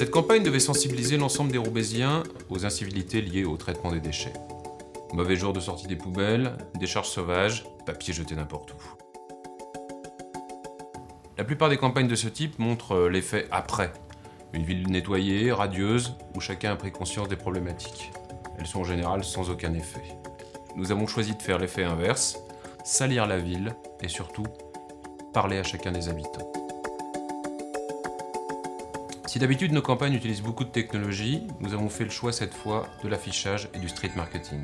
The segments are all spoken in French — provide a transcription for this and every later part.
Cette campagne devait sensibiliser l'ensemble des Roubaisiens aux incivilités liées au traitement des déchets. Mauvais jour de sortie des poubelles, décharges sauvages, papier jeté n'importe où. La plupart des campagnes de ce type montrent l'effet après. Une ville nettoyée, radieuse, où chacun a pris conscience des problématiques. Elles sont en général sans aucun effet. Nous avons choisi de faire l'effet inverse, salir la ville et surtout parler à chacun des habitants. Si d'habitude nos campagnes utilisent beaucoup de technologie, nous avons fait le choix cette fois de l'affichage et du street marketing.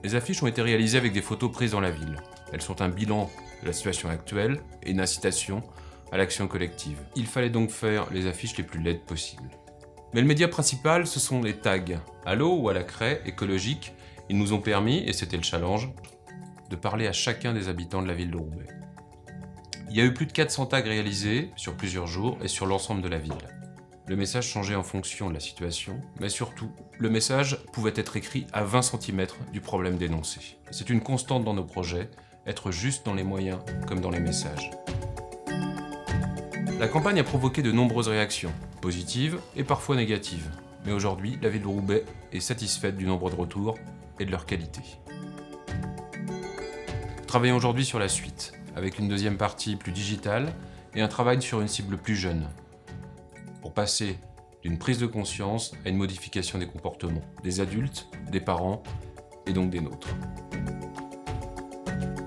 Les affiches ont été réalisées avec des photos prises dans la ville. Elles sont un bilan de la situation actuelle et une incitation à l'action collective. Il fallait donc faire les affiches les plus laides possibles. Mais le média principal, ce sont les tags. À l'eau ou à la craie écologique, ils nous ont permis, et c'était le challenge, de parler à chacun des habitants de la ville de Roubaix. Il y a eu plus de 400 tags réalisés sur plusieurs jours et sur l'ensemble de la ville. Le message changeait en fonction de la situation, mais surtout, le message pouvait être écrit à 20 cm du problème dénoncé. C'est une constante dans nos projets, être juste dans les moyens comme dans les messages. La campagne a provoqué de nombreuses réactions, positives et parfois négatives. Mais aujourd'hui, la ville de Roubaix est satisfaite du nombre de retours et de leur qualité. Travaillons aujourd'hui sur la suite, avec une deuxième partie plus digitale et un travail sur une cible plus jeune, pour passer d'une prise de conscience à une modification des comportements des adultes, des parents et donc des nôtres.